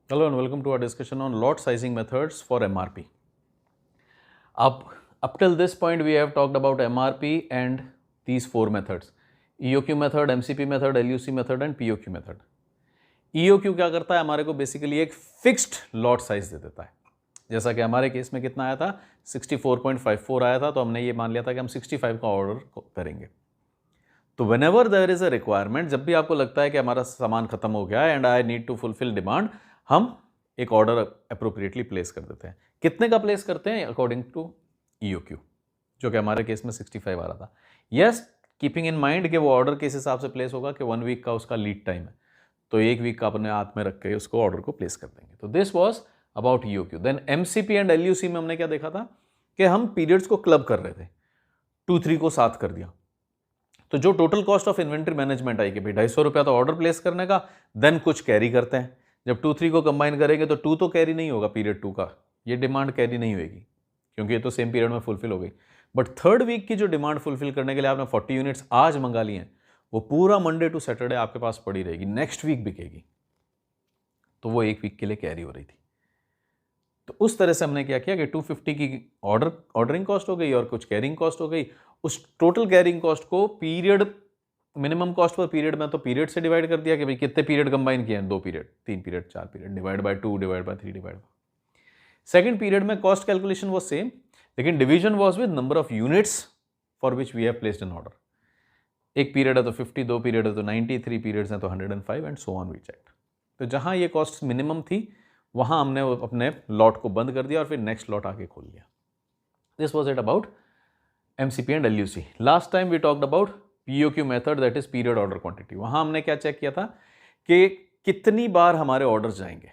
Hello and welcome to our discussion on lot sizing methods for MRP. Up till this point we have talked about MRP and these four methods: EOQ method, MCP method, LUC method and POQ method. EOQ क्या करता है, हमारे को basically एक fixed lot size दे देता है। जैसा कि हमारे केस में कितना आया था, 64.54 आया था, तो हमने ये मान लिया था कि हम 65 का ऑर्डर करेंगे। तो whenever there is a requirement, जब भी आपको लगता है कि हमारा सामान खत्म हो गया है and I need to fulfil demand, हम एक ऑर्डर अप्रोप्रिएटली प्लेस कर देते हैं। कितने का प्लेस करते हैं? अकॉर्डिंग टू EOQ, जो कि हमारे केस में 65 आ रहा था। यस, कीपिंग इन माइंड कि वो ऑर्डर किस हिसाब से प्लेस होगा कि 1 वीक का उसका लीड टाइम है, तो 1 वीक का अपने हाथ में रख के उसको ऑर्डर को प्लेस कर देंगे। तो this was about EOQ। Then MCP and LUC में हमने क्या देखा था कि हम पीरियड्स को क्लब कर रहे थे, 2-3 को साथ कर दिया, तो जो total cost of inventory management आई कि भाई 250 रुपया तो ऑर्डर प्लेस करने का, देन कुछ कैरी करते हैं। जब 2-3 को कंबाइन करेंगे तो 2 तो कैरी नहीं होगा, पीरियड 2 का ये डिमांड कैरी नहीं होगी क्योंकि ये तो सेम पीरियड में फुलफिल हो गई। बट थर्ड वीक की जो डिमांड फुलफिल करने के लिए आपने 40 यूनिट्स आज मंगा ली हैं, वो पूरा मंडे टू सैटरडे आपके पास पड़ी रहेगी, नेक्स्ट वीक बिकेगी, तो वो 1 वीक के लिए कैरी हो रही थी। तो उस तरह से हमने क्या किया कि 250 की ऑर्डरिंग कॉस्ट हो गई और कुछ कैरिंग कॉस्ट हो गई। उस टोटल कैरिंग कॉस्ट को period, minimum cost per period में तो पीरियड से डिवाइड कर दिया कि भाई कितने पीरियड कंबाइन किए हैं, 2 period, 3 period, 4 period, divide by 2, divide by 3, divide by. Second period में कॉस्ट कैलकुलेशन वाज सेम, लेकिन division was with number of units for which we have placed an order. एक पीरियड है तो 50, 2 period है तो 90, 3 periods हैं तो 105 and so on we checked. तो जहां ये कॉस्ट मिनिमम थी वहां हमने अपने लॉट को बंद कर दिया और फिर नेक्स्ट लॉट आगे खोल लिया। This was it about MCP and LUC। Last time we talked about POQ method, that is period order quantity. वहां हमने क्या चेक किया था कि कितनी बार हमारे ऑर्डर जाएंगे।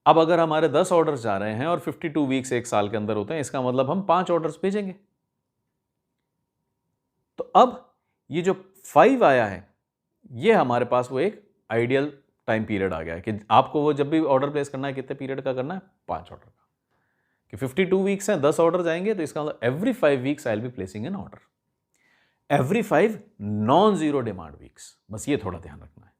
अब अगर हमारे 10 ऑर्डर जा रहे हैं और 52 वीक्स एक साल के अंदर होते हैं, इसका मतलब हम 5 ऑर्डर्स भेजेंगे। तो अब ये जो 5 आया है, ये हमारे पास वो एक आइडियल टाइम पीरियड आ गया है कि आपको वो जब भी ऑर्डर प्लेस करना है कितने पीरियड का करना है, 5 ऑर्डर का। कि 52 वीक्स हैं, 10 ऑर्डर जाएंगे, तो इसका मतलब every 5 weeks I will be placing an order, every 5 non zero demand weeks. बस ये थोड़ा ध्यान रखना है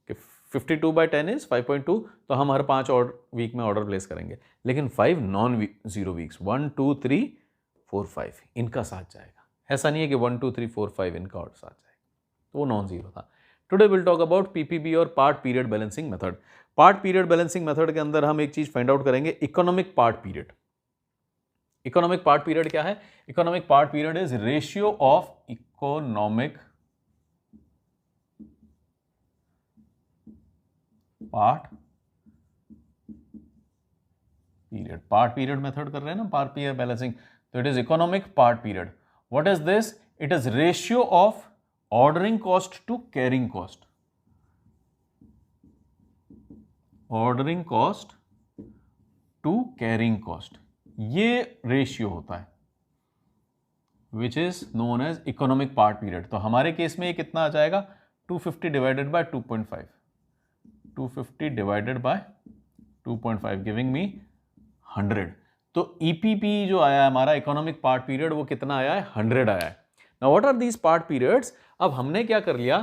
कि 52/10 इज 5.2, तो हम हर 5 वीक में ऑर्डर प्लेस करेंगे, लेकिन 5 नॉन जीरो वीक्स, 1, 2, 3, 4, 5 इनका साथ जाएगा। ऐसा नहीं है कि 1, 2, 3, 4, 5 इनका और साथ जाएगा, तो वो नॉन जीरो था। Today will talk about PPB और part period balancing method. Part period balancing method के अंदर हम एक चीज फाइंड आउट करेंगे, economic part period. Economic part period क्या है? Economic part period is ratio of economic part period. Part period method कर रहे हैं ना, पार्ट पीरियड बैलेंसिंग, तो it is economic part period. What is this? It is ratio of ordering cost to carrying cost. Ordering cost to carrying cost, ये ratio होता है which is known as economic part period. तो हमारे case में ये कितना आ जाएगा? 250 divided by 2.5, 250 divided by 2.5 giving me 100। तो EPP जो आया है हमारा इकोनॉमिक पार्ट पीरियड, वो कितना आया है? 100 आया है। Now what are these part periods? अब हमने क्या कर लिया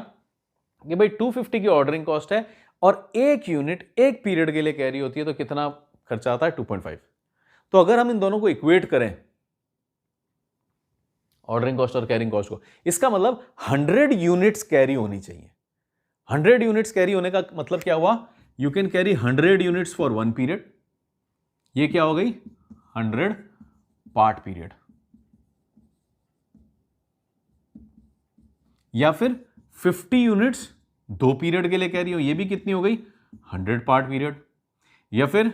कि भाई 250 की ऑर्डरिंग कॉस्ट है और एक यूनिट एक पीरियड के लिए कैरी होती है, तो कितना खर्चा आता है? 2.5। तो अगर हम इन दोनों को इक्वेट करें, ऑर्डरिंग कॉस्ट और कैरिंग कॉस्ट को, इसका मतलब 100 यूनिट्स कैरी होनी चाहिए। 100 यूनिट्स कैरी होने का मतलब क्या हुआ? You can carry 100 units for 1 period. ये क्या हो गई? 100 पार्ट पीरियड। या फिर 50 यूनिट्स 2 पीरियड के लिए कैरी हो, ये भी कितनी हो गई? 100 पार्ट पीरियड। या फिर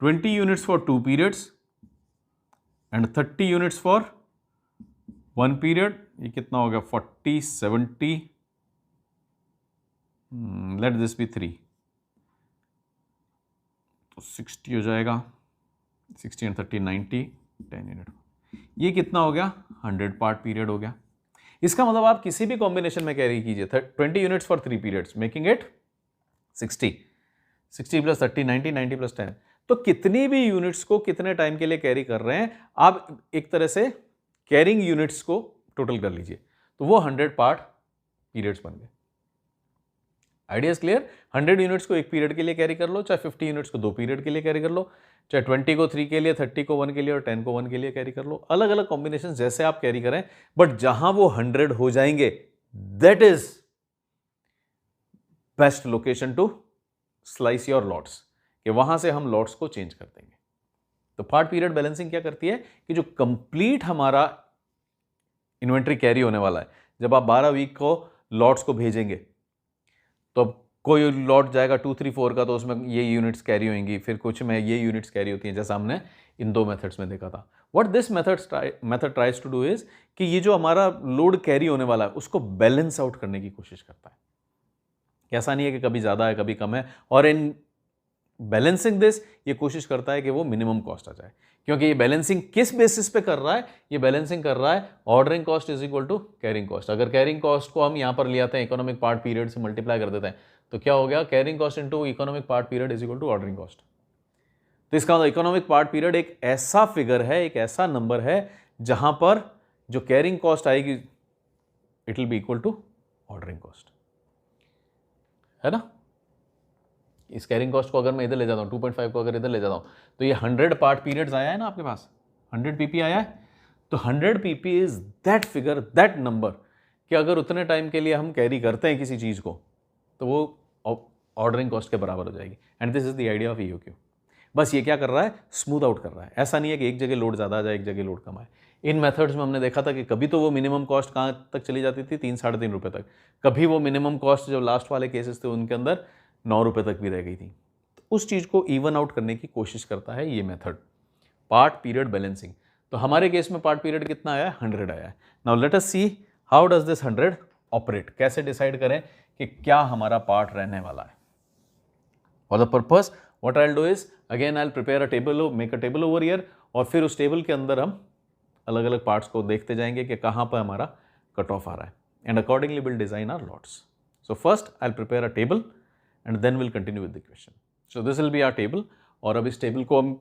20 units for 2 periods and 30 units for 1 period, ये कितना हो गया? 40, 70, लेट दिस बी 3, तो 60 हो जाएगा, 60 एंड 30, 90, 10 यूनिट। ये कितना हो गया? 100 पार्ट पीरियड हो गया। इसका मतलब आप किसी भी कॉम्बिनेशन में कैरी कीजिए, 20 units for 3 periods making it 60, 60 plus 30, 90, 90 plus 10, तो कितनी भी यूनिट्स को कितने टाइम के लिए कैरी कर रहे हैं, आप एक तरह से कैरिंग यूनिट्स को टोटल कर लीजिए, तो वो 100 पार्ट पीरियड्स बन गए। Idea is clear. 100 यूनिट्स को एक पीरियड के लिए कैरी कर लो, चाहे 50 यूनिट्स को 2 पीरियड के लिए कैरी कर लो, चाहे 20 को 3 के लिए, 30 को 1 के लिए और 10 को 1 के लिए कैरी कर लो। अलग अलग कॉम्बिनेशन जैसे आप कैरी करें, बट जहां वो 100 हो जाएंगे that is best location to slice your lots, कि वहां से हम लॉट्स को चेंज कर देंगे। तो पार्ट पीरियड बैलेंसिंग क्या करती है कि जो कंप्लीट हमारा इन्वेंट्री कैरी होने वाला है, जब आप 12 वीक को लॉट्स को भेजेंगे तो कोई लॉट जाएगा 2, 3, 4 का, तो उसमें ये यूनिट्स कैरी होंगी, फिर कुछ में ये यूनिट्स कैरी होती हैं, जैसा हमने इन 2 मेथड्स में देखा था। What this method tries to do is कि ये जो हमारा लोड कैरी होने वाला है उसको बैलेंस आउट करने की कोशिश करता है। ऐसा नहीं है कि कभी ज़्यादा है कभी कम है, और इन बैलेंसिंग दिस ये कोशिश करता है कि वो मिनिमम कॉस्ट आ जाए। क्योंकि ये बैलेंसिंग किस बेसिस पे कर रहा है? ये बैलेंसिंग कर रहा है ordering cost is equal to carrying cost. अगर कैरिंग कॉस्ट को हम यहाँ पर ले आते हैं, इकोनॉमिक पार्ट पीरियड से मल्टीप्लाई कर देते हैं, तो क्या हो गया? Carrying cost into economic part period is equal to ordering cost. तो इसका मतलब इकोनॉमिक पार्ट पीरियड एक ऐसा फिगर है, एक ऐसा नंबर है जहां पर जो कैरिंग कॉस्ट आएगी it will be equal to ordering cost, है ना। इस कैरिंग कॉस्ट को अगर मैं इधर ले जाता हूँ, 2.5 को अगर इधर ले जाता हूँ, तो ये 100 पार्ट पीरियड्स आया है ना आपके पास, 100 पीपी आया है। तो 100 PP is that figure, that number, कि अगर उतने टाइम के लिए हम कैरी करते हैं किसी चीज़ को तो वो ऑर्डरिंग कॉस्ट के बराबर हो जाएगी। And this is the idea of EOQ. बस ये क्या कर रहा है? स्मूथ आउट कर रहा है। ऐसा नहीं है कि एक जगह लोड ज़्यादा आ जाए, एक जगह लोड कम आए। इन मेथड्स में हमने देखा था कि कभी तो वो मिनिमम कॉस्ट कहाँ तक चली जाती थी? 3-3.5 रुपये तक। कभी वो मिनिमम कॉस्ट जो लास्ट वाले केसेस थे उनके अंदर 9 रुपये तक भी रह गई थी। तो उस चीज़ को इवन आउट करने की कोशिश करता है ये मेथड, पार्ट पीरियड बैलेंसिंग। तो हमारे केस में पार्ट पीरियड कितना आया है? 100 आया है। Now let us see how does this 100 operate. कैसे डिसाइड करें कि क्या हमारा पार्ट रहने वाला है? For the purpose what I will do is again I will prepare a table, make a table over here, और फिर उस टेबल के अंदर हम अलग अलग पार्ट्स को देखते जाएंगे कि कहाँ पर हमारा कट ऑफ आ रहा है, and accordingly will design our lots. So first I will prepare a table and then will continue with the question. So this will be our table, और अब इस टेबल को हम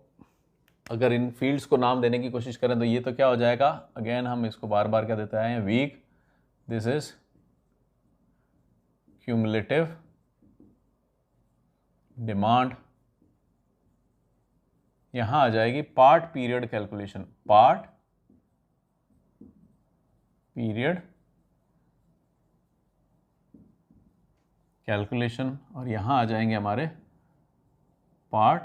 अगर इन फील्ड्स को नाम देने की कोशिश करें तो ये तो क्या हो जाएगा? अगेन हम इसको बार बार क्या देते हैं? Week, this is cumulative demand, यहां आ जाएगी part period calculation, part period calculation, और यहां आ जाएंगे हमारे part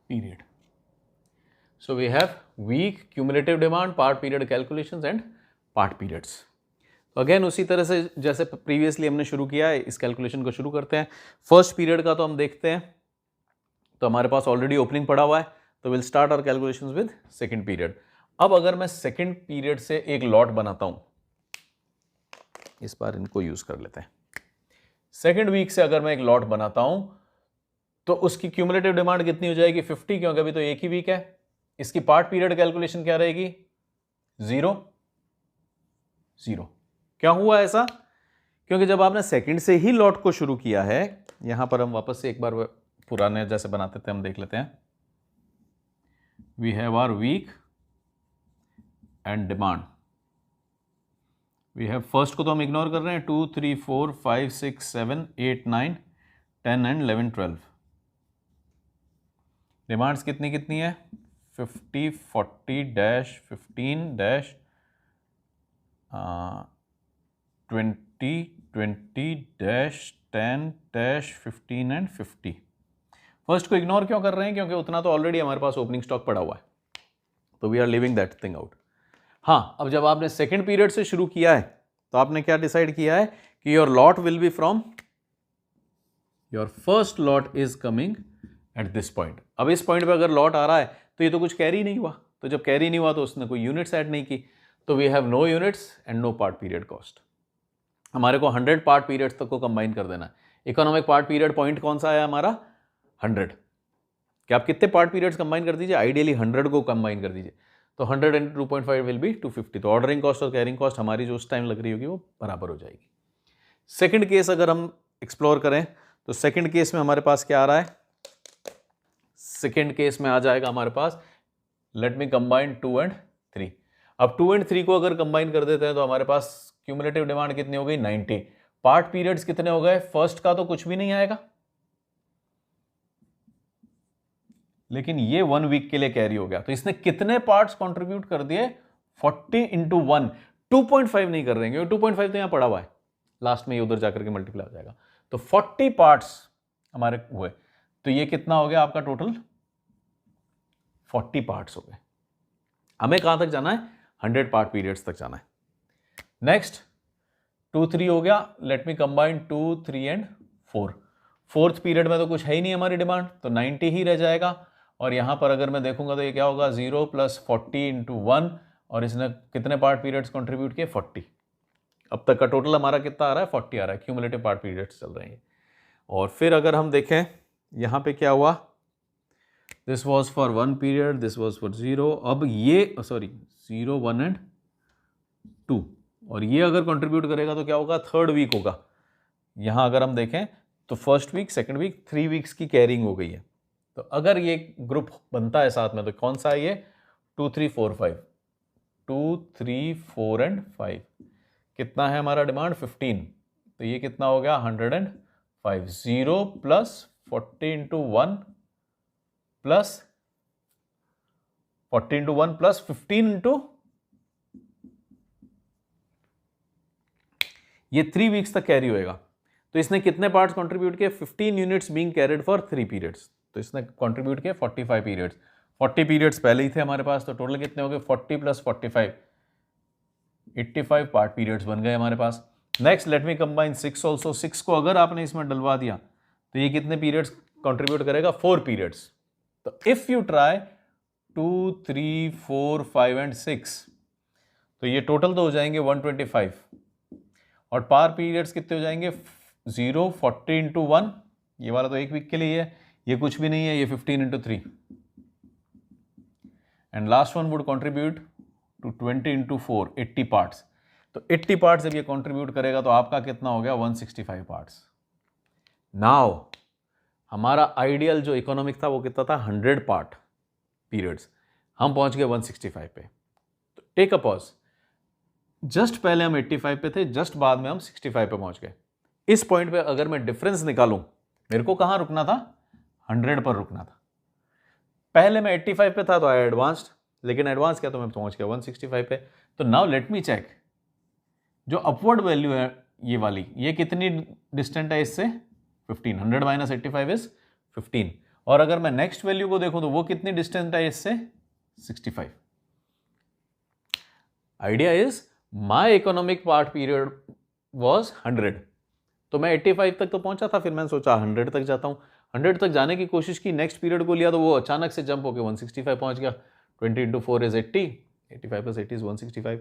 period. So we have week, cumulative demand, part period calculations and part periods. तो अगेन उसी तरह से जैसे प्रीवियसली हमने शुरू किया है, इस कैलकुलेशन को शुरू करते हैं। फर्स्ट पीरियड का तो हम देखते हैं, तो हमारे पास ऑलरेडी ओपनिंग पड़ा हुआ है, तो will start our calculations with second period. अब अगर मैं सेकंड पीरियड से एक लॉट बनाता हूं, इस बार इनको यूज कर लेते हैं। सेकंड वीक से अगर मैं एक लॉट बनाता हूं तो उसकी क्यूमुलेटिव डिमांड कितनी हो जाएगी? 50, क्योंकि अभी तो एक ही वीक है। इसकी पार्ट पीरियड कैलकुलेशन क्या रहेगी? 0, 0। क्या हुआ ऐसा? क्योंकि जब आपने सेकंड से ही लॉट को शुरू किया है, यहां पर हम वापस से एक बार पुराने जैसे बनाते थे हम देख लेते हैं। We have our week and demand. We have first को तो हम इग्नोर कर रहे हैं, 2, 3, 4, 5, 6, 7, 8, 9, 10 एंड 11, 12। डिमांड्स कितनी कितनी है? 50, 40, 15, 20, 20, 10, 15 एंड 50। फर्स्ट को इग्नोर क्यों कर रहे हैं? क्योंकि उतना तो ऑलरेडी हमारे पास ओपनिंग स्टॉक पड़ा हुआ है, तो we are living that thing out. हाँ, अब जब आपने सेकेंड पीरियड से शुरू किया है तो आपने क्या डिसाइड किया है कि your lot will be from, your first lot is coming at this point. अब इस पॉइंट पे अगर लॉट आ रहा है तो ये तो कुछ कैरी नहीं हुआ, तो जब कैरी नहीं हुआ तो उसने कोई यूनिट्स ऐड नहीं की, तो we have no units and no part period cost. हमारे को 100 पार्ट पीरियड्स तक को कंबाइन कर देना है। इकोनॉमिक पार्ट पीरियड पॉइंट कौन सा आया हमारा? 100। क्या आप कितने पार्ट पीरियड्स कंबाइन कर दीजिए? आइडियली 100 को कंबाइन कर दीजिए, तो 100 × 2.5 विल बी 250। तो ऑर्डरिंग कॉस्ट और कैरिंग कॉस्ट हमारी जो उस टाइम लग रही होगी वो बराबर हो जाएगी। सेकंड केस अगर हम एक्सप्लोर करें तो सेकंड केस में हमारे पास क्या आ रहा है? सेकंड केस में आ जाएगा हमारे पास, लेट मी कंबाइन 2 और 3। अब 2 और 3 को अगर कंबाइन कर देते हैं तो हमारे पास क्यूमुलेटिव डिमांड कितनी हो गई 90। पार्ट पीरियड्स कितने हो गए, फर्स्ट का तो कुछ भी नहीं आएगा, लेकिन ये 1 वीक के लिए कैरी हो गया। तो इसने कितने पार्ट्स कंट्रीब्यूट कर दिए, 40 इंटू 1, 2.5 नहीं कर देंगे, 2.5 तो यहां पड़ा हुआ है, लास्ट में ये उधर जाकर के मल्टीप्लाई हो जाएगा। तो 40 पार्ट्स हमारे हुए, तो ये कितना हो गया आपका टोटल, 40 पार्ट्स हो गए। हमें कहां तक जाना है, 100 पार्ट पीरियड्स तक जाना है। नेक्स्ट 2, 3 हो गया, late me combine 2, 3 and 4। Fourth period में तो कुछ है ही नहीं हमारी डिमांड, तो 90 ही रह जाएगा। और यहां पर अगर मैं देखूंगा तो ये क्या होगा, 0 + 40 इंटू 1, और इसने कितने पार्ट पीरियड्स कंट्रीब्यूट किए, 40। अब तक का टोटल हमारा कितना आ रहा है, 40 आ रहा है, क्यूमुलेटिव पार्ट पीरियड्स चल रहे हैं। और फिर अगर हम देखें यहां पे क्या हुआ, this was for 1 period, this was for 0, अब ये 0, 1 एंड 2, और ये अगर कंट्रीब्यूट करेगा तो क्या होगा, 3rd वीक होगा। यहां अगर हम देखें तो 1st week, 2nd week, 3 weeks की कैरिंग हो गई है। तो अगर ये ग्रुप बनता है साथ में तो कौन सा है ये, 2, 3, 4, 5, 2, 3, 4 एंड 5, कितना है हमारा डिमांड, 15। तो ये कितना हो गया, 105। 0 + 40 into 1 plus 40 into 1 plus 15 into, ये 3 वीक्स तक कैरी होएगा। तो इसने कितने पार्ट्स कंट्रीब्यूट किए, 15 units being carried for 3 periods. तो इसने कंट्रीब्यूट किए 45 पीरियड्स। 40 पीरियड्स पहले ही थे हमारे पास, तो टोटल कितने हो गए, 40 + 45, 85 पार्ट पीरियड्स बन गए हमारे पास। Next let me combine 6 also. 6 को अगर आपने इसमें डलवा दिया तो ये कितने पीरियड्स कंट्रीब्यूट करेगा, 4 पीरियड्स। तो इफ यू ट्राई 2, 3, 4, 5 एंड 6, तो ये टोटल तो हो जाएंगे 125, और पार पीरियड्स कितने हो जाएंगे, 0, 40 इंटू 1, ये वाला तो 1 वीक के लिए है, ये कुछ भी नहीं है, ये 15 into 3, and last one would contribute to 20 into 4, 80 parts. तो 80 पार्ट्स जब ये कंट्रीब्यूट करेगा तो आपका कितना हो गया, 165 पार्ट्स। नाउ हमारा आइडियल जो इकोनॉमिक था वो कितना था, 100 पार्ट पीरियड्स, हम पहुंच गए 165 पे। तो टेक अ पॉज, जस्ट पहले हम 85 पे थे, जस्ट बाद में हम 65 पे पहुंच गए। इस पॉइंट पे अगर मैं डिफरेंस निकालूं, मेरे को कहां रुकना था, 100 पर रुकना था। पहले मैं 85 पे था तो आई एडवांस्ड, लेकिन एडवांस क्या, तो मैं पहुंच गया 165 पे। तो नाउ लेट मी चेक, जो अपवर्ड वैल्यू है ये वाली, ये कितनी डिस्टेंट है इससे, 15, 100 - 85 इज 15। और अगर मैं नेक्स्ट वैल्यू को देखूं तो वो कितनी डिस्टेंट है इससे, 65। Idea is my economic part period was 100, तो मैं 85 तक तो पहुंचा था, फिर मैंने सोचा 100 तक जाता हूं। 100 तक जाने की कोशिश की, नेक्स्ट पीरियड को लिया तो वो अचानक से जंप होकर 165 पहुंच गया। 20 इंटू 4 इज 80, 85 + 80 इज 165।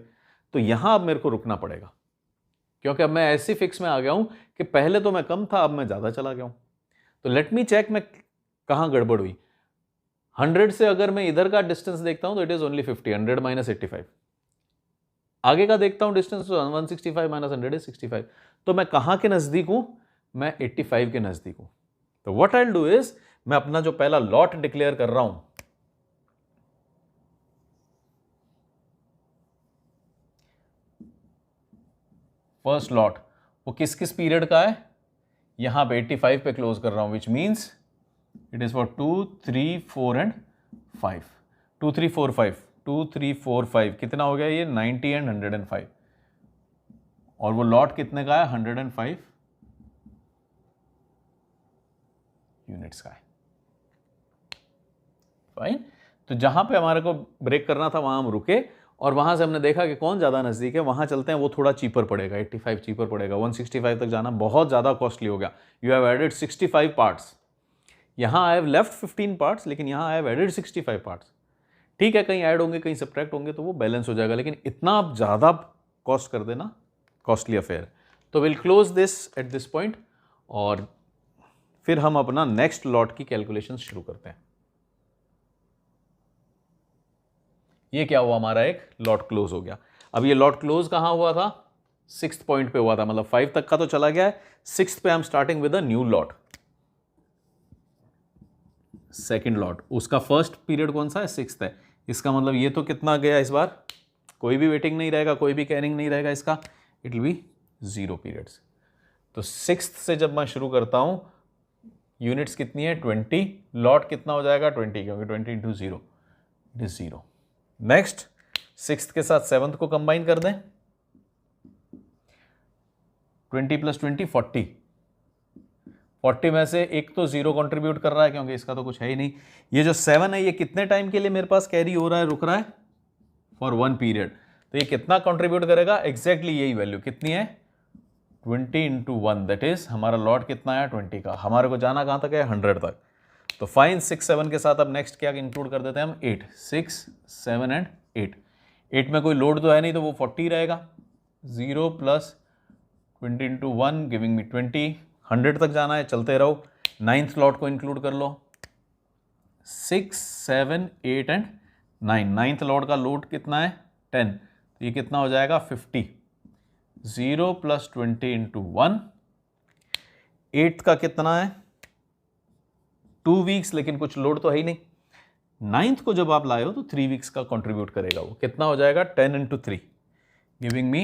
तो यहां अब मेरे को रुकना पड़ेगा, क्योंकि अब मैं ऐसी फिक्स में आ गया हूं कि पहले तो मैं कम था, अब मैं ज्यादा चला गया हूं। तो लेट मी चेक मैं कहां गड़बड़ हुई। 100 से अगर मैं इधर का डिस्टेंस देखता हूं तो इट इज ओनली 50, 100 - 85। आगे का देखता हूं डिस्टेंस, तो 165 - 100 इज 65। तो मैं कहां के नजदीक हूं, मैं 85 के नजदीक हूं। तो what I will do is, मैं अपना जो पहला लॉट डिक्लेयर कर रहा हूं, फर्स्ट लॉट, वो किस किस पीरियड का है, यहां पे 85 पे क्लोज कर रहा हूं, which means it is for 2, 3, 4 and 5। 2, 3, 4, 5, 2, 3, 4, 5, कितना हो गया ये, 90 एंड 105। और वो लॉट कितने का है, 105 यूनिट्स का है। फाइन। तो जहां पे हमारे को ब्रेक करना था वहां हम रुके, और वहां से हमने देखा कि कौन ज्यादा नजदीक है, वहां चलते हैं, वो थोड़ा चीपर पड़ेगा, 85 चीपर पड़ेगा। 165 तक जाना बहुत ज्यादा कॉस्टली हो गया। यू हैव एडेड 65 पार्ट्स, यहां आई हैव लेफ्ट 15 पार्ट्स, लेकिन यहां आई हैव एडेड 65 पार्ट्स। ठीक है, कहीं ऐड होंगे कहीं सब्ट्रैक्ट होंगे तो वो बैलेंस हो जाएगा, लेकिन इतना आप ज़्यादा कॉस्ट कर देना, कॉस्टली अफेयर। तो will close this at this point, और फिर हम अपना नेक्स्ट लॉट की कैलकुलेशन शुरू करते हैं। ये क्या हुआ, हमारा एक लॉट क्लोज हो गया। अब ये लॉट क्लोज कहां हुआ था, 6th पॉइंट पे हुआ था, मतलब 5 तक का तो चला गया है, 6th पे I am starting with a new lot, second lot. उसका फर्स्ट पीरियड कौन सा है, 6th है। इसका मतलब ये तो कितना गया इस बार, कोई भी वेटिंग नहीं रहेगा, कोई भी कैरिंग नहीं रहेगा इसका, इट विल बी 0 पीरियड्स। तो 6th से जब मैं शुरू करता हूँ, यूनिट्स कितनी है 20, लॉट कितना हो जाएगा 20, क्योंकि 20 into 0 it is 0। Next 6th के साथ 7th को कंबाइन कर दें, 20 प्लस 20 40, 40 में से एक तो 0 कंट्रीब्यूट कर रहा है क्योंकि इसका तो कुछ है ही नहीं। ये जो 7 है ये कितने टाइम के लिए मेरे पास कैरी हो रहा है, रुक रहा है, फॉर 1 पीरियड। तो ये कितना कंट्रीब्यूट करेगा, एग्जैक्टली यही वैल्यू कितनी है 20 इंटू 1, दैट इज हमारा लॉट कितना है 20 का। हमारे को जाना कहां तक है 100 तक। तो फाइन 6 7 के साथ अब नेक्स्ट क्या इंक्लूड कर देते हैं हम 8, 6 7 एंड 8। 8 में कोई लोड तो है नहीं तो वो 40 रहेगा। 0 प्लस 20 इंटू 1 गिविंग मी 20, 100 तक जाना है, चलते रहो। 9th लॉट को इंक्लूड कर लो, 6 7 8 एंड 9। 9th लॉट का लोड कितना है 10, तो ये कितना हो जाएगा 50। 0 प्लस 20 इंटू 1। 8th का कितना है 2 वीक्स, लेकिन कुछ लोड तो है ही नहीं। 9th को जब आप लाए हो तो 3 वीक्स का कंट्रीब्यूट करेगा, वो कितना हो जाएगा 10 into 3 giving me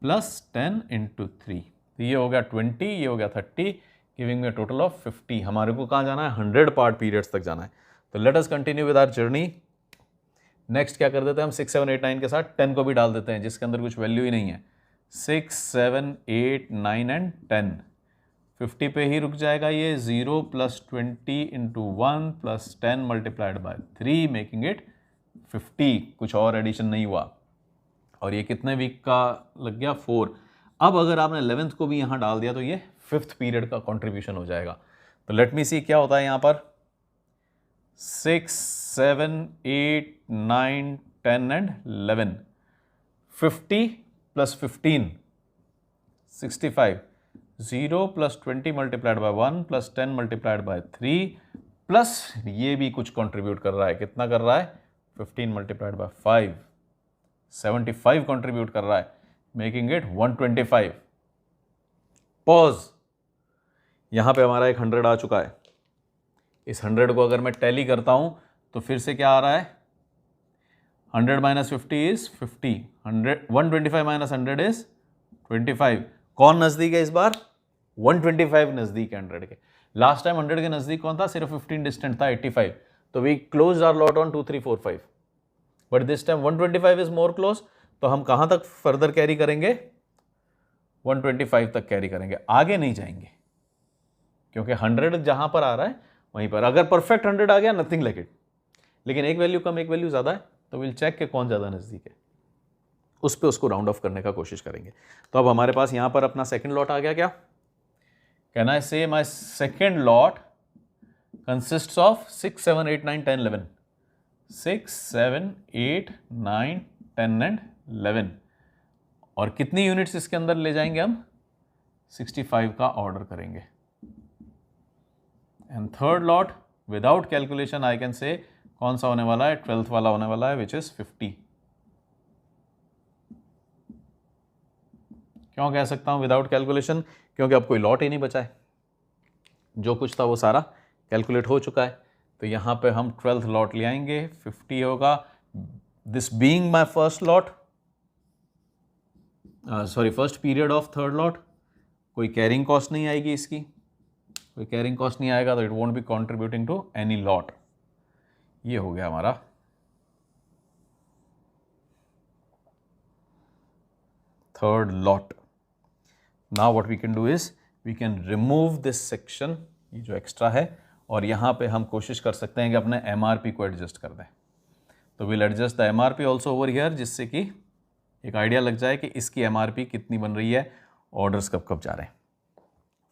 plus 10 into 3। तो ये हो गया 20, ये हो गया 30 गिविंग मी टोटल ऑफ 50। हमारे को कहाँ जाना है 100 पार्ट पीरियड्स तक जाना है। तो let us continue with our journey. Next क्या कर देते हैं हम 6 7 8 9 के साथ 10 को भी डाल देते हैं जिसके अंदर कुछ वैल्यू ही नहीं है। 6 7 8 9 एंड 10, 50 पे ही रुक जाएगा ये। 0 plus 20 into 1 plus 10 multiplied by 3 making it 50, कुछ और एडिशन नहीं हुआ। और ये कितने वीक का लग गया 4। अब अगर आपने 11th को भी यहाँ डाल दिया तो ये 5th पीरियड का कंट्रीब्यूशन हो जाएगा। तो लेट मी सी क्या होता है यहाँ पर 6 7 8 9 10 and 11, 50 plus 15 65, 0 plus 20 multiplied by 1 plus 10 multiplied by 3 plus ये भी कुछ कंट्रीब्यूट कर रहा है। कितना कर रहा है 15 मल्टीप्लाइड बाय 5, 75 कंट्रीब्यूट कर रहा है मेकिंग इट 125। पॉज, यहां पे हमारा एक 100 आ चुका है। इस 100 को अगर मैं टैली करता हूं तो फिर से क्या आ रहा है 100 माइनस 50 इज 50, 125 माइनस 100 इज 25। कौन नजदीक है इस बार 125 नजदीक है 100 के। लास्ट टाइम 100 के नजदीक कौन था, सिर्फ 15 डिस्टेंट था 85। तो we close our lot on 2 3 4 5, but this time 125 is more close. तो हम कहां तक फर्दर कैरी करेंगे 125 तक कैरी करेंगे, आगे नहीं जाएंगे क्योंकि 100 जहां पर आ रहा है वहीं पर। अगर परफेक्ट 100 आ गया नथिंग लाइक इट, लेकिन एक वैल्यू कम एक वैल्यू ज्यादा है तो विल चेक के कौन ज्यादा नजदीक है, उस पर उसको राउंड ऑफ करने का कोशिश करेंगे। तो अब हमारे पास यहां पर अपना सेकंड लॉट आ गया। क्या कैन आई से my second lot consists of 6 7 8 9 10 11, 6 7 8 9 10 and 11। और कितनी यूनिट्स इसके अंदर ले जाएंगे हम 65 का ऑर्डर करेंगे। And third lot without calculation I can say कौन सा होने वाला है 12th वाला होने वाला है विच इज 50। क्यों कह सकता हूं विदाउट कैलकुलेशन, क्योंकि अब कोई लॉट ही नहीं बचा है, जो कुछ था वो सारा कैलकुलेट हो चुका है। तो यहां पे हम 12th लॉट ले आएंगे, 50 होगा। This being my first lot, sorry first period of third lot, कोई कैरिंग कॉस्ट नहीं आएगी इसकी, कोई कैरिंग कॉस्ट नहीं आएगा तो it won't be contributing to any lot. ये हो गया हमारा third lot. Now what we can do is we can remove this section, ये जो एक्स्ट्रा है, और यहां पे हम कोशिश कर सकते हैं कि अपने एमआरपी को एडजस्ट कर दें। तो will adjust the MRP also over here, जिससे कि एक आइडिया लग जाए कि इसकी एमआरपी कितनी बन रही है, ऑर्डर्स कब कब जा रहे हैं।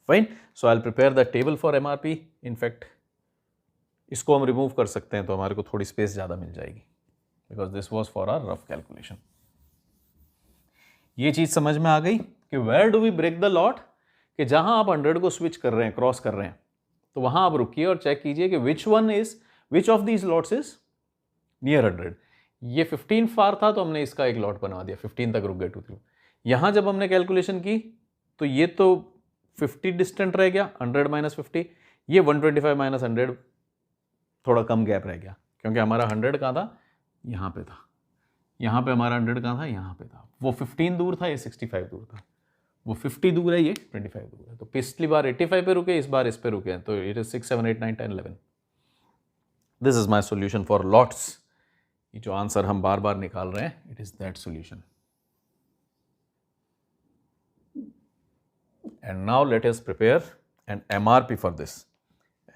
Fine, so I will prepare the table for MRP. In fact इसको हम रिमूव कर सकते हैं तो हमारे को थोड़ी स्पेस ज़्यादा मिल जाएगी, because this was for our rough calculation. ये चीज़ समझ में आ गई कि where do we break the lot, कि जहां आप 100 को स्विच कर रहे हैं, क्रॉस कर रहे हैं, तो वहां आप रुकिए और चेक कीजिए कि which of these lots is near 100। ये 15 फार था तो हमने इसका एक लॉट बनवा दिया, 15 तक रुक गए 2 3। यहां जब हमने कैलकुलेशन की तो ये तो 50 डिस्टेंट रह गया, 100 माइनस 50, ये 125 माइनस 100, थोड़ा कम गैप रह गया क्योंकि हमारा 100 कहाँ था, यहाँ पे था। यहाँ पे हमारा 100 कहाँ था, यहाँ पे था। वो 15 दूर था, ये 65 दूर था। वो 50 दूर है, ये 25 दूर है। तो पिछली बार 85 पे रुके, इस बार इस पे रुके हैं। तो it is 6, 7, 8, 9, 10, 11। This is my solution for lots. ये जो आंसर हम बार बार निकाल रहे हैं, it is that solution. And now let us prepare an MRP for this.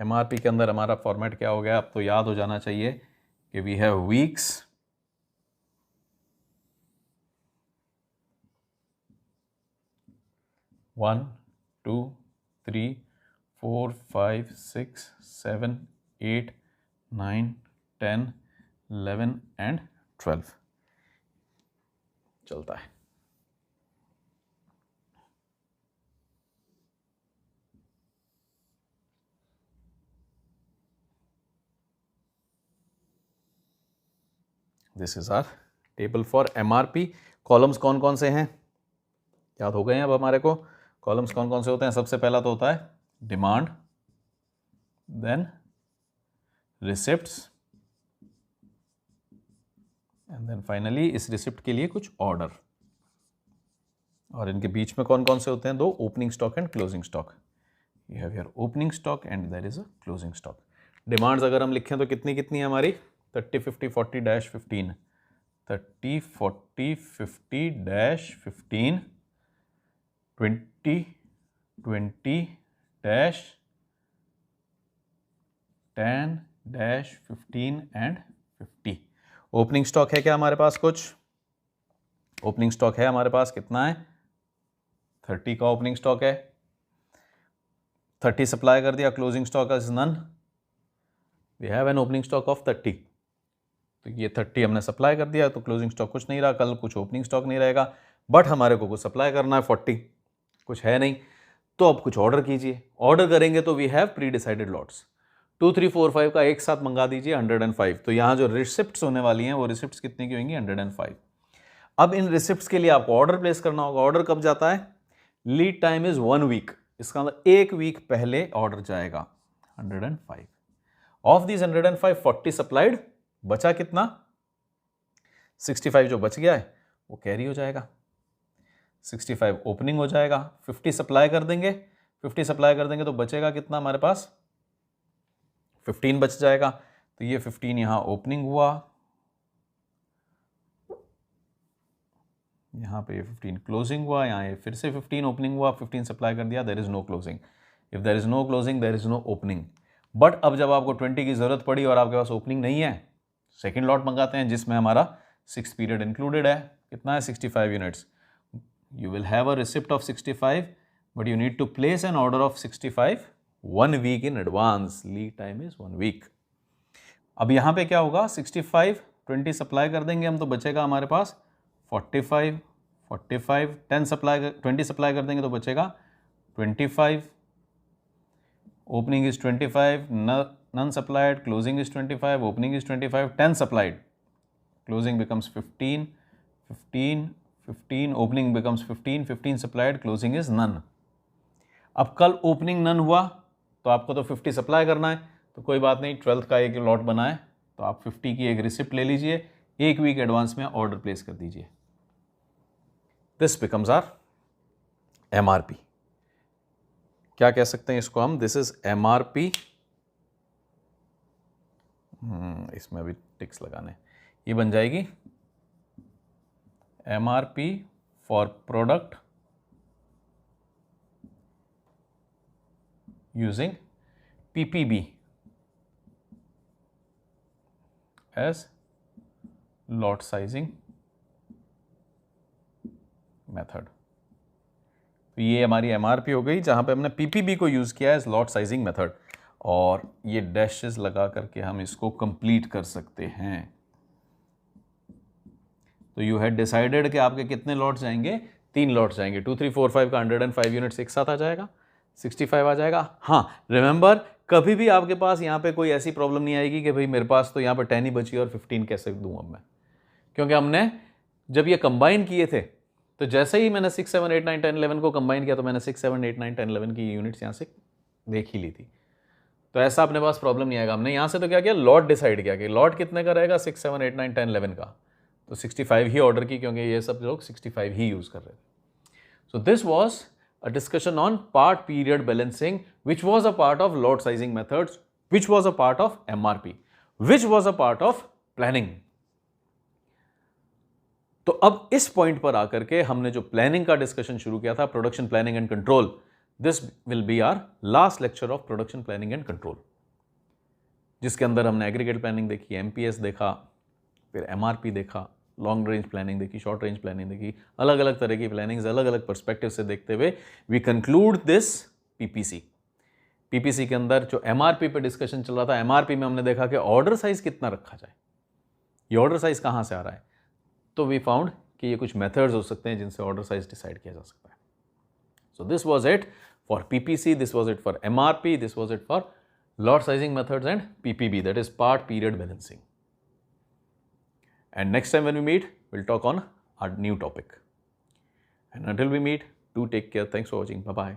MRP के अंदर हमारा फॉर्मेट क्या हो गया, अब तो याद हो जाना चाहिए कि we have weeks, one, 2, 3, 4, 5, 6, 7, 8, 9, 10, 11 and 12 चलता है। This is our table for MRP। Columns कौन कौन से हैं याद हो गए हैं अब हमारे को। कॉलम्स कौन कौन से होते हैं, सबसे पहला तो होता है demand, then receipts, and then finally इस रिसिप्ट के लिए कुछ ऑर्डर। और इनके बीच में कौन कौन से होते हैं, दो, opening stock and closing stock. You have your opening stock and there is a closing stock. Demands अगर हम लिखें तो कितनी कितनी है हमारी, 30, 50, 40-15, 30, 40, 50-15, 20, 20-10-15 एंड 50। ओपनिंग स्टॉक है क्या हमारे पास, कुछ ओपनिंग स्टॉक है हमारे पास, कितना है, 30 का ओपनिंग स्टॉक है। 30 सप्लाई कर दिया, closing stock is none, we have an opening stock of 30। तो ये 30 हमने सप्लाई कर दिया, तो क्लोजिंग स्टॉक कुछ नहीं रहा, कल कुछ ओपनिंग स्टॉक नहीं रहेगा। बट हमारे को कुछ सप्लाई करना है 40, कुछ है नहीं, तो अब कुछ ऑर्डर कीजिए। ऑर्डर करेंगे तो we have predecided lots, 2, 3, 4, 5 का एक साथ मंगा दीजिए 105। तो यहाँ जो रिसिप्ट्स होने वाली हैं वो रिसिप्ट्स कितने की होंगी, 105। अब इन रिसिप्ट्स के लिए आपको ऑर्डर प्लेस करना होगा। ऑर्डर कब जाता है, लीड टाइम इज 1 वीक, इसका मतलब 1 वीक पहले ऑर्डर जाएगा। 105 ऑफ दिस 105, 40 सप्लाइड, बचा कितना, 65 जो बच गया है वो कैरी हो जाएगा, 65 ओपनिंग हो जाएगा। 50 सप्लाई कर देंगे, 50 सप्लाई कर देंगे तो बचेगा कितना हमारे पास, 15 बच जाएगा। तो ये 15 यहां ओपनिंग हुआ, यहाँ पे 15 क्लोजिंग हुआ, यहाँ ये फिर से 15 ओपनिंग हुआ, 15 सप्लाई कर दिया, there is no closing. If there is no closing there is no opening. But अब जब आपको 20 की जरूरत पड़ी और आपके पास ओपनिंग नहीं है, सेकेंड लॉट मंगाते हैं जिसमें हमारा 6 पीरियड इंक्लूडेड है। कितना है, 65 units. You will have a receipt of 65, but you need to place an order of 65 1 week in advance, lead time is 1 week. अब यहाँ पे क्या होगा, 65 20 सप्लाई कर देंगे हम तो बचेगा हमारे पास 45 45, 10 सप्लाई 20 सप्लाई कर देंगे तो बचेगा 25, opening is 25, none supplied, closing is 25, opening is 25, 10 supplied, closing becomes 15, 15, 15, opening becomes 15, 15 supplied, closing is none. अब कल ओपनिंग नन हुआ तो आपको तो 50 सप्लाई करना है, तो कोई बात नहीं, 12th का एक लॉट बना है तो आप 50 की एक रिसिप्ट ले लीजिए, 1 वीक एडवांस में ऑर्डर प्लेस कर दीजिए। This becomes our MRP। क्या कह सकते हैं इसको हम, दिस इज MRP। इसमें अभी टिक्स लगाने, ये बन जाएगी MRP for product using PPB as lot sizing method. तो ये हमारी MRP हो गई जहां पे हमने PPB को यूज किया है लॉट साइजिंग मेथड, और ये डैशेस लगा करके हम इसको कंप्लीट कर सकते हैं। तो यू हैड डिसाइडेड कि आपके कितने लॉट्स जाएंगे, 3 लॉट्स जाएंगे। 2, 3, 4, 5 का 105 यूनिट्स एक साथ आ जाएगा, 65 आ जाएगा। हाँ रिमेंबर, कभी भी आपके पास यहाँ पे कोई ऐसी प्रॉब्लम नहीं आएगी कि भाई मेरे पास तो यहाँ पर 10 ही बची और 15 कैसे दूँ अब मैं, क्योंकि हमने जब ये कंबाइन किए थे तो जैसे ही मैंने 6, 7, 8, 9, 10, 11 को कंबाइन किया तो मैंने 6, 7, 8, 9, 10, 11 की यूनिट्स यहाँ से देख ही ली थी। तो ऐसा अपने पास प्रॉब्लम नहीं आएगा। हमने यहाँ से तो क्या किया, लॉट डिसाइड किया कि लॉट कितने का रहेगा, 6, 7, 8, 9, 10, 11 का। तो 65 ही ऑर्डर की, क्योंकि ये सब लोग 65 ही यूज कर रहे थे। So this was a discussion on part period balancing, which was a part of lot sizing methods, which was a part of MRP, which was a part of planning. तो अब इस पॉइंट पर आकर के हमने जो प्लानिंग का discussion शुरू किया था, production planning and control, this will be our last lecture of production planning and control, जिसके अंदर हमने एग्रीगेट प्लानिंग देखी, MPS देखा, फिर MRP देखा, लॉन्ग रेंज प्लानिंग देखी, शॉर्ट रेंज प्लानिंग देखी, अलग अलग तरह की प्लानिंग्स अलग अलग पर्सपेक्टिव से देखते हुए we conclude this PPC। PPC के अंदर जो MRP पे डिस्कशन चल रहा था, MRP में हमने देखा कि ऑर्डर साइज कितना रखा जाए, ये ऑर्डर साइज कहाँ से आ रहा है, तो वी फाउंड कि ये कुछ मेथड्स हो सकते हैं जिनसे ऑर्डर साइज डिसाइड किया जा सकता है। So this was it for PPC, this was it for MRP, this was it for lot sizing methods and PPB, that is part period balancing. And next time when we meet, we'll talk on our new topic. And until we meet, do take care. Thanks for watching. Bye bye.